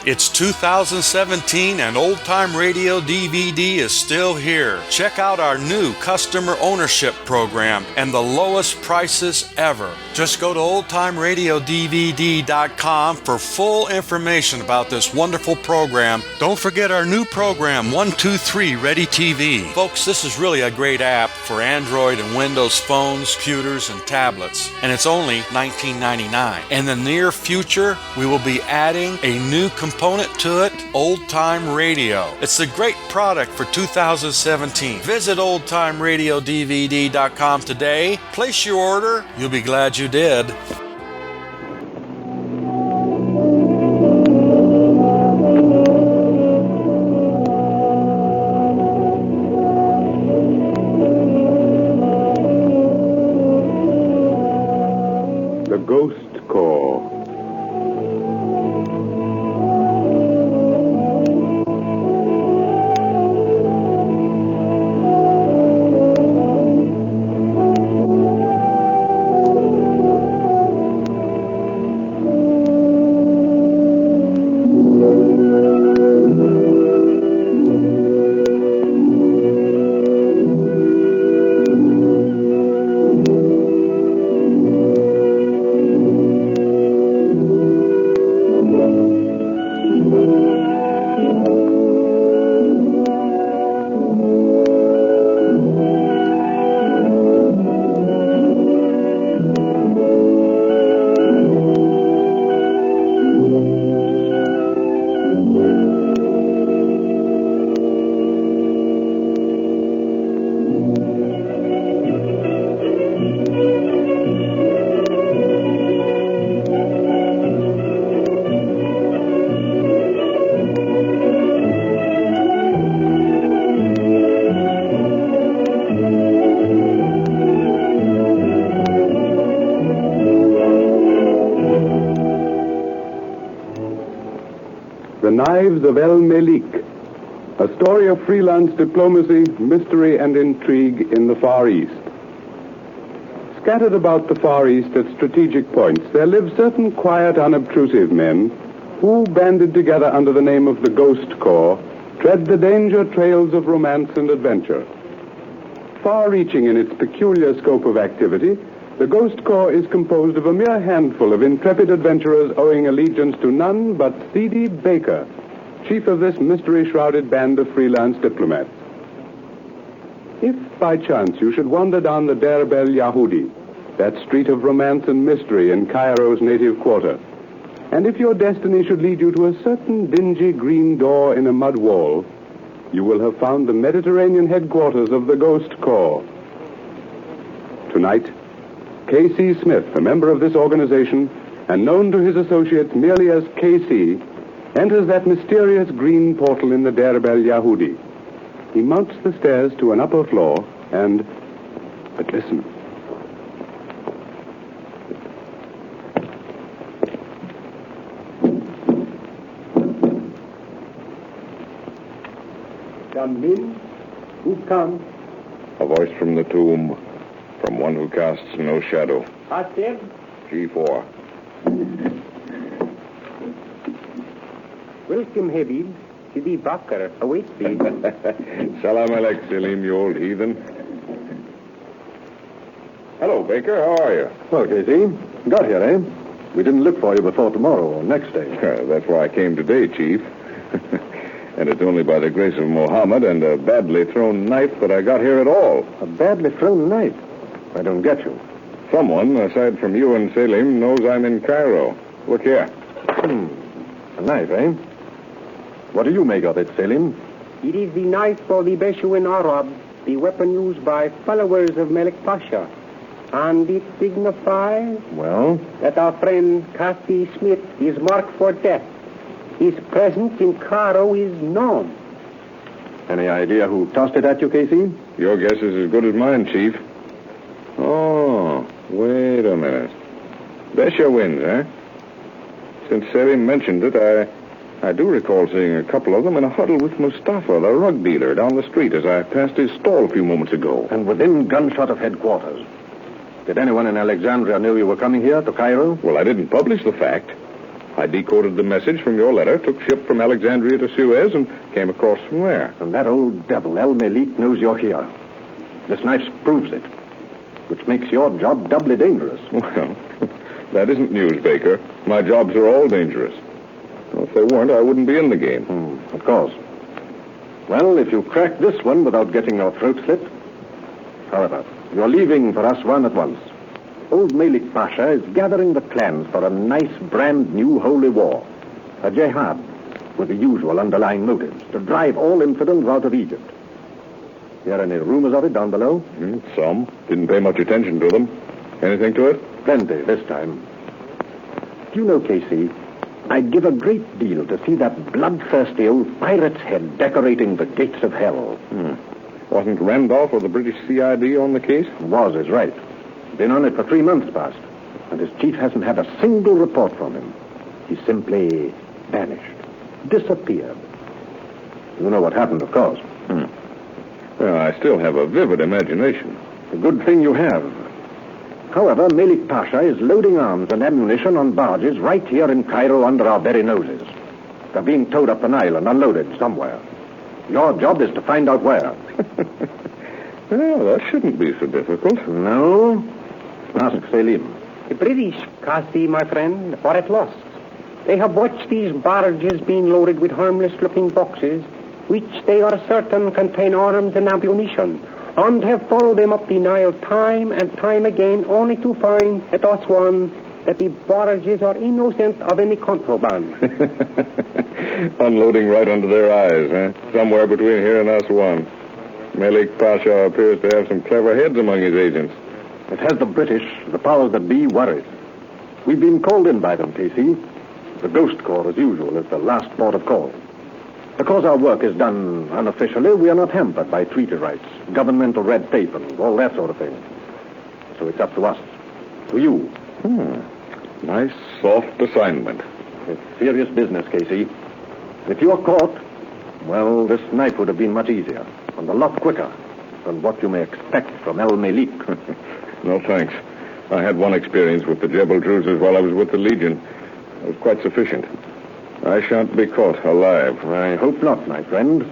It's 2017 and Old Time Radio DVD is still here. Check out our new customer ownership program and the lowest prices ever. Just go to oldtimeradiodvd.com for full information about this wonderful program. Don't forget our new program, 123 Ready TV. Folks, this is really a great app for Android and Windows phones, computers, and tablets. And it's only $19.99. In the near future, we will be adding a new component to it, Old Time Radio. It's a great product for 2017. Visit oldtimeradiodvd.com today. Place your order. You'll be glad you did. The Ghost Corps. The Knives of El Melik, a story of freelance diplomacy, mystery, and intrigue in the Far East. Scattered about the Far East at strategic points, there live certain quiet, unobtrusive men who, banded together under the name of the Ghost Corps, tread the danger trails of romance and adventure. Far-reaching in its peculiar scope of activity, the Ghost Corps is composed of a mere handful of intrepid adventurers owing allegiance to none but C.D. Baker, chief of this mystery-shrouded band of freelance diplomats. If, by chance, you should wander down the Deir Bel Yahudi, that street of romance and mystery in Cairo's native quarter, and if your destiny should lead you to a certain dingy green door in a mud wall, you will have found the Mediterranean headquarters of the Ghost Corps. Tonight, K.C. Smith, a member of this organization, and known to his associates merely as K.C., enters that mysterious green portal in the Deir Bel Yahudi. He mounts the stairs to an upper floor and... But listen. Come in. Who comes? A voice from the tomb. From one who casts no shadow. Hasib? G4. Welcome, Habib. Sidi Bakr awaits thee. Salam alek, Selim, you old heathen. Hello, Baker. How are you? Well, Casey, got here, eh? We didn't look for you before tomorrow or next day. That's why I came today, Chief. And it's only by the grace of Mohammed and a badly thrown knife that I got here at all. A badly thrown knife? I don't get you. Someone, aside from you and Selim, knows I'm in Cairo. Look here. A knife, eh? What do you make of it, Selim? It is the knife for the Beshuin Arab, the weapon used by followers of Malik Pasha. And it signifies... Well? That our friend Cassie Smith is marked for death. His presence in Cairo is known. Any idea who tossed it at you, Casey? Your guess is as good as mine, Chief. Oh, wait a minute. Besha wins, eh? Since Selim mentioned it, I do recall seeing a couple of them in a huddle with Mustafa, the rug dealer, down the street as I passed his stall a few moments ago. And within gunshot of headquarters. Did anyone in Alexandria know you were coming here to Cairo? Well, I didn't publish the fact. I decoded the message from your letter, took ship from Alexandria to Suez, and came across from there. And that old devil, El Melik, knows you're here. This knife proves it, which makes your job doubly dangerous. Well, that isn't news, Baker. My jobs are all dangerous. Well, if they weren't, I wouldn't be in the game. Of course. Well, if you crack this one without getting your throat slit. However, you're leaving for Aswan at once. Old Malik Pasha is gathering the clans for a nice, brand new holy war. A jihad, with the usual underlying motives, to drive all infidels out of Egypt. Hear any rumors of it down below? Some. Didn't pay much attention to them. Anything to it? Plenty this time. Do you know, Casey, I'd give a great deal to see that bloodthirsty old pirate's head decorating the gates of hell. Wasn't Randolph of the British CID on the case? Was is right. Been on it for 3 months past, and his chief hasn't had a single report from him. He simply vanished, disappeared. You know what happened, of course. Well, I still have a vivid imagination. A good thing you have. However, Malik Pasha is loading arms and ammunition on barges right here in Cairo under our very noses. They're being towed up the Nile and unloaded somewhere. Your job is to find out where. Well, that shouldn't be so difficult. No? Ask Selim. The British, Kasi, my friend, are at loss. They have watched these barges being loaded with harmless-looking boxes, which they are certain contain arms and ammunition, and have followed them up the Nile time and time again, only to find at Aswan that the barges are innocent of any contraband. Unloading right under their eyes, huh? Somewhere between here and Aswan. Malik Pasha appears to have some clever heads among his agents. It has the British, the powers that be, worried. We've been called in by them, Casey. The Ghost Corps, as usual, is the last port of call. Because our work is done unofficially, we are not hampered by treaty rights, governmental red tape, and all that sort of thing. So it's up to us. To you. Nice, soft assignment. It's serious business, Casey. If you're caught, well, this night would have been much easier, and a lot quicker than what you may expect from El Malik. No, thanks. I had one experience with the Jebel Druzes while I was with the Legion. It was quite sufficient. I shan't be caught alive. I hope not, my friend.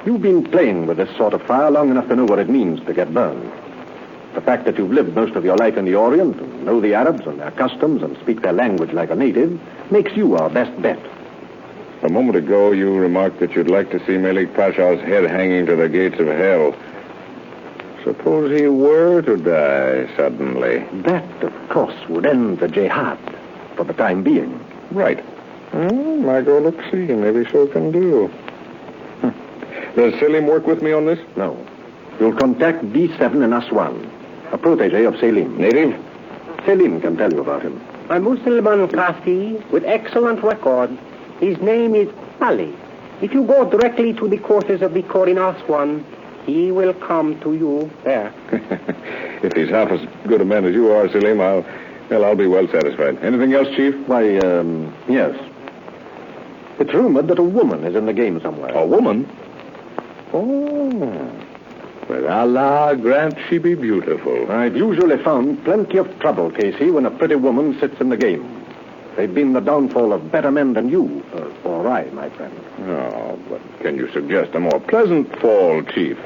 You've been playing with this sort of fire long enough to know what it means to get burned. The fact that you've lived most of your life in the Orient and know the Arabs and their customs and speak their language like a native makes you our best bet. A moment ago, you remarked that you'd like to see Malik Pasha's head hanging to the gates of hell. Suppose he were to die suddenly. That, of course, would end the jihad for the time being. Right. Might go look-see. Maybe so can do. Does Selim work with me on this? No. You'll contact B7 in Aswan, a protege of Selim. Native? Selim can tell you about him. A Muslim Kasi with excellent record. His name is Ali. If you go directly to the quarters of the Corps in Aswan, he will come to you there. If he's half as good a man as you are, Selim, I'll be well satisfied. Anything else, Chief? Why, yes. It's rumored that a woman is in the game somewhere. A woman? Oh. Well, Allah grant she be beautiful. I've usually found plenty of trouble, Casey, when a pretty woman sits in the game. They've been the downfall of better men than you, or I, my friend. Oh, but can you suggest a more pleasant fall, Chief?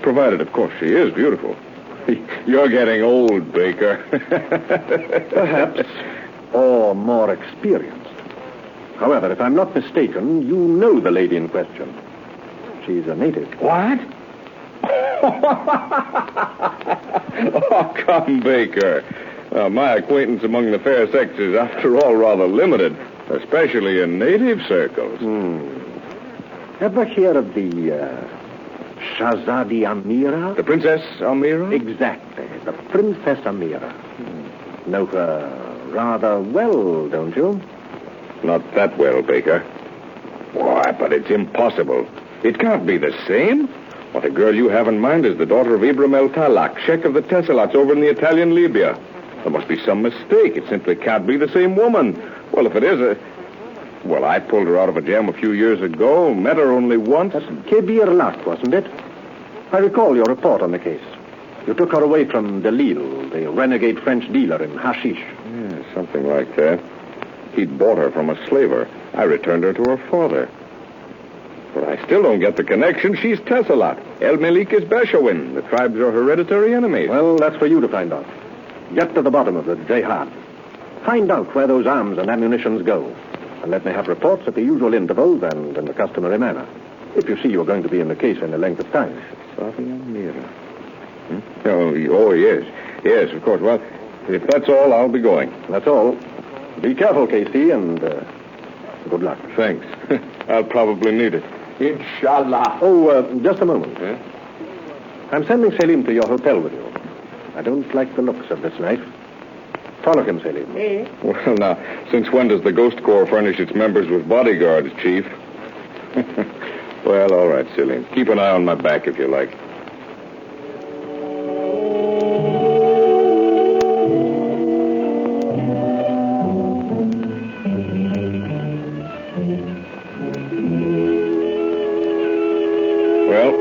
Provided, of course, she is beautiful. You're getting old, Baker. Perhaps. Or more experienced. However, if I'm not mistaken, you know the lady in question. She's a native. What? Oh, come, Baker. My acquaintance among the fair sex is, after all, rather limited, especially in native circles. Ever hear of the Shahzadi Amira? The Princess Amira? Exactly, the Princess Amira. Know her rather well, don't you? Not that well, Baker. Why, but it's impossible. It can't be the same. What the girl you have in mind is the daughter of Ibrahim El Talak, Sheikh of the Tessalots over in the Italian Libya. There must be some mistake. It simply can't be the same woman. Well, if it is Well, I pulled her out of a jam a few years ago, met her only once. That's Kebir Lak, wasn't it? I recall your report on the case. You took her away from Delil, the renegade French dealer in hashish. Yeah, something like that. He'd bought her from a slaver. I returned her to her father. But I still don't get the connection. She's Tesselat. El Melik is Beshawin. The tribes are hereditary enemies. Well, that's for you to find out. Get to the bottom of the jihad. Find out where those arms and ammunitions go. And let me have reports at the usual intervals and in the customary manner. If you see you're going to be in the case any length of time. Oh, yes. Yes, of course. Well, if that's all, I'll be going. That's all. Be careful, Casey, and good luck. Thanks. I'll probably need it. Inshallah. Oh, just a moment. Yeah? I'm sending Selim to your hotel with you. I don't like the looks of this knife. Follow him, Selim. Well, now, since when does the Ghost Corps furnish its members with bodyguards, Chief? Well, all right, Selim. Keep an eye on my back if you like. Well,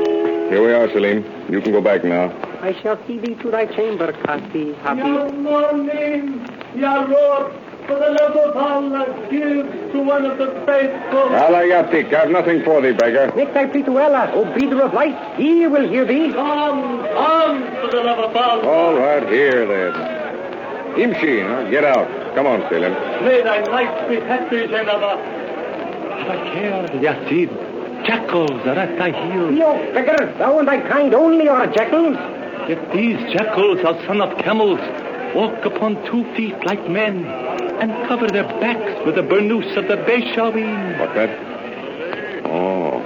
here we are, Selim. You can go back now. I shall see thee to thy chamber, Kasi, happy. Your morning, your Lord, for the love of Allah, give to one of the faithful. Alayatik, I've nothing for thee, beggar. Make thy plea to Allah, O breather of light. He will hear thee. Come, for the love of Allah. All right, here, then. Imshi, huh? Get out. Come on, Selim. May thy light be happy, Jenaba. Have a care, Yazid. Jackals are at thy heels. Yo, beggar, thou and thy kind only are jackals. Yet these jackals are son of camels, walk upon 2 feet like men, and cover their backs with the burnous of the Beshawin. What's that? Oh,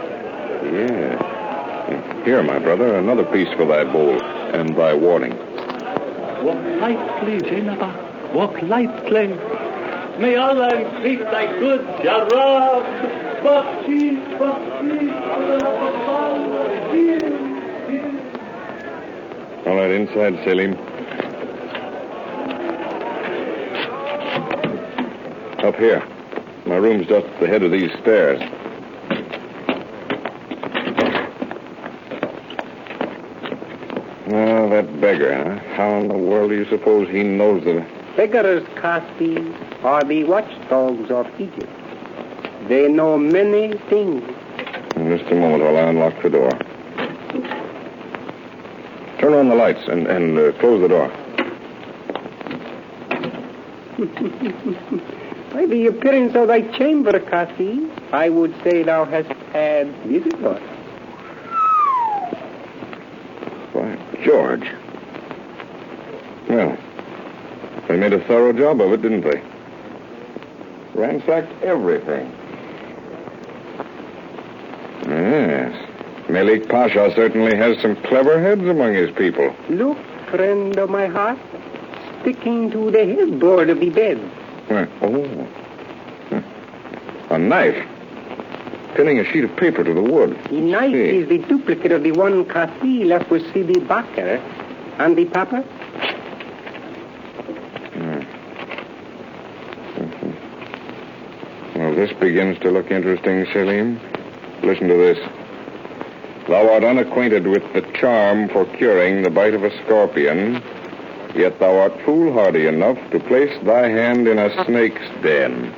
yeah. Here, my brother, another piece for thy bowl and thy warning. Walk lightly, Zainaba. Walk lightly. May Allah increase thy goods, Ya Rab. Bakshi, for the love of Allah, give. All right, inside, Selim. Up here. My room's just at the head of these stairs. Oh, that beggar, huh? How in the world do you suppose he knows that... Beggars, Kasi, are the watchdogs of Egypt. They know many things. In just a moment while I unlock the door. Turn on the lights and close the door. By the appearance of thy chamber, Kasi, I would say thou hast had visitors. By George. Well, they made a thorough job of it, didn't they? Ransacked everything. Yes. Melik Pasha certainly has some clever heads among his people. Look, friend of my heart, sticking to the headboard of the bed. Oh. A knife. Pinning a sheet of paper to the wood. The knife is the duplicate of the one Kasi left with Sidi Bakr. And the papa? Well, this begins to look interesting, Selim. Listen to this. Thou art unacquainted with the charm for curing the bite of a scorpion, yet thou art foolhardy enough to place thy hand in a snake's den.